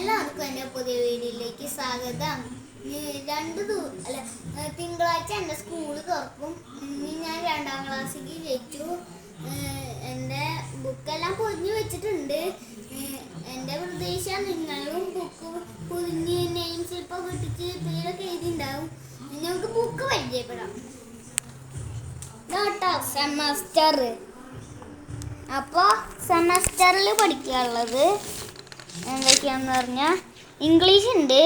എല്ലാവർക്കും എൻ്റെ പുതിയ വീഡിയോയിലേക്ക് സ്വാഗതം. തിങ്കളാഴ്ച എൻ്റെ സ്കൂള് തുറക്കും. ഇനി ഞാൻ 2ാം ക്ലാസ്സിലേക്ക് ജയിച്ചു. എൻ്റെ ബുക്കെല്ലാം പൊതിഞ്ഞ് വെച്ചിട്ടുണ്ട്. എൻ്റെ പ്രതീക്ഷ നിങ്ങളും ബുക്ക് പൊതിഞ്ഞ് നെയിം സ്ലിപ്പൊക്കെ ഇട്ടിട്ട് പേരൊക്കെ എഴുതിണ്ടാവും. നമുക്ക് ബുക്ക് പരിചയപ്പെടാം. കേട്ടോ, സെമസ്റ്റർ. അപ്പോൾ സെമസ്റ്ററിൽ പഠിക്കാനുള്ളത് എന്തൊക്കെയാണെന്ന് പറഞ്ഞാൽ ഇംഗ്ലീഷ് ഉണ്ട്,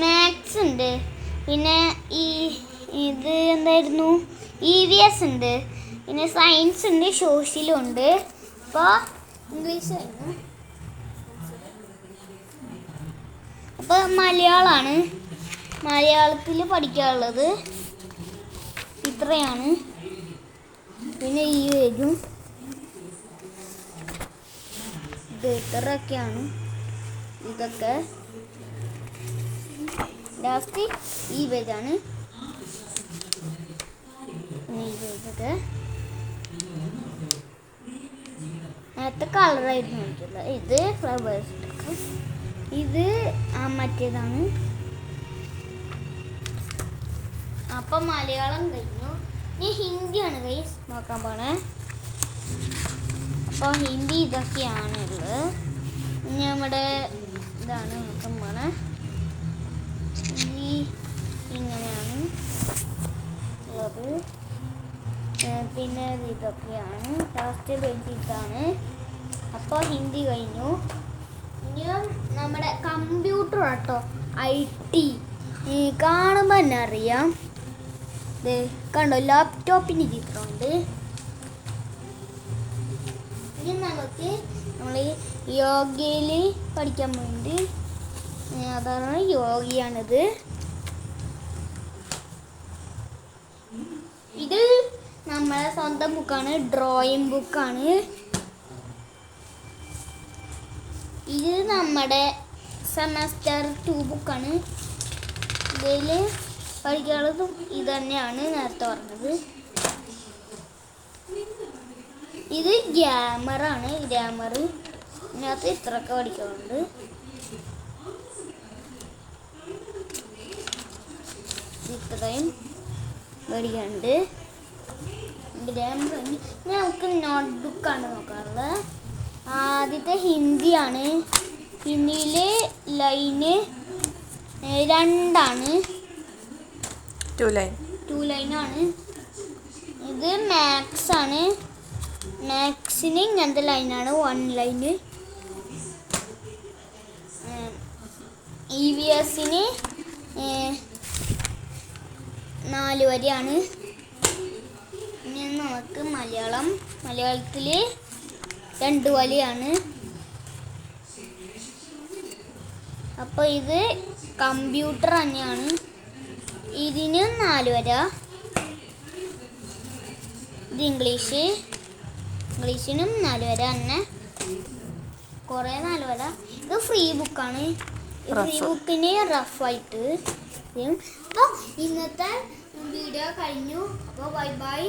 മാത്സ് ഉണ്ട്, പിന്നെ ഇത് എന്തായിരുന്നു EVS ഉണ്ട്, പിന്നെ സയൻസ് ഉണ്ട്, സോഷ്യലും ഉണ്ട്. അപ്പോൾ ഇംഗ്ലീഷ് ആയിരുന്നു. അപ്പോൾ മലയാളമാണ്. മലയാളത്തിൽ പഠിക്കാനുള്ളത് ഇത്രയാണ്. പിന്നെ ഈ വരും ഇത്രയൊക്കെയാണ്. ഇതൊക്കെ ലാസ്റ്റ് ഈ പേജാണ്. ഈ പേജൊക്കെ നേരത്തെ കളറായിരുന്നു എനിക്കുള്ള. ഇത് ഫ്ലവേഴ്സ്, ഇത് മറ്റേതാണ്. അപ്പം മലയാളം കഴിഞ്ഞു. ഇനി ഹിന്ദിയാണ് ഗൈസ് നോക്കാൻ പോണേ. അപ്പോൾ ഹിന്ദി ഇതൊക്കെയാണുള്ളത്. നമ്മുടെ ഇതാണ് നോക്കാൻ പോണേ. ഹിന്ദി ഇങ്ങനെയാണ് ഉള്ളത്. പിന്നെ ഇതൊക്കെയാണ്. ലാസ്റ്റ് പേജ് ഇതാണ്. അപ്പോൾ ഹിന്ദി കഴിഞ്ഞു. ഇനിയും നമ്മുടെ കമ്പ്യൂട്ടർ കേട്ടോ, IT കാണുമ്പോൾ തന്നെ അറിയാം. കണ്ടോ, ലാപ്ടോപ്പിന് ചിത്രമുണ്ട്. ഇനി നമുക്ക് നമ്മൾ യോഗയിൽ പഠിക്കാൻ വേണ്ടി അതാണ് യോഗയാണിത്. ഇത് നമ്മളെ സ്വന്തം ബുക്കാണ്, ഡ്രോയിങ് ബുക്കാണ്. ഇത് നമ്മുടെ സെമസ്റ്റർ 2 ബുക്കാണ്. ഇതിൽ പഠിക്കാനുള്ളതും ഇത് തന്നെയാണ് നേരത്തെ പറഞ്ഞത്. ഇത് ഗ്രാമറാണ്. ഗ്രാമർ ഇതിനകത്ത് ഇത്രയൊക്കെ പഠിക്കാറുണ്ട്. ഇത്രയും പഠിക്കാനുണ്ട്. ഗ്രാമർ നമുക്ക് നോട്ട്ബുക്കാണ് നോക്കാറുള്ളത്. ആദ്യത്തെ ഹിന്ദിയാണ്. ഹിന്ദിയിൽ ലൈന് 2ആണ്. 2 ലൈനാണ്. ഇത് മാത്സ് ആണ്. മാത്സിന് ഇങ്ങനത്തെ ലൈനാണ്, 1 ലൈന്. EVSന് 4 വരിയാണ്. ഇനി നമുക്ക് മലയാളത്തിൽ 2 വരിയാണ്. അപ്പോൾ ഇത് കമ്പ്യൂട്ടർ തന്നെയാണ്. ഇതിന് 4 വര. ഇത് ഇംഗ്ലീഷിനും 4 വര തന്നെ. കുറേ 4 വര. ഇത് ഫ്രീ ബുക്കാണ്. ഫ്രീ ബുക്കിന് റഫായിട്ട്. അപ്പോൾ ഇന്നത്തെ വീഡിയോ കഴിഞ്ഞു. അപ്പോൾ ബൈ.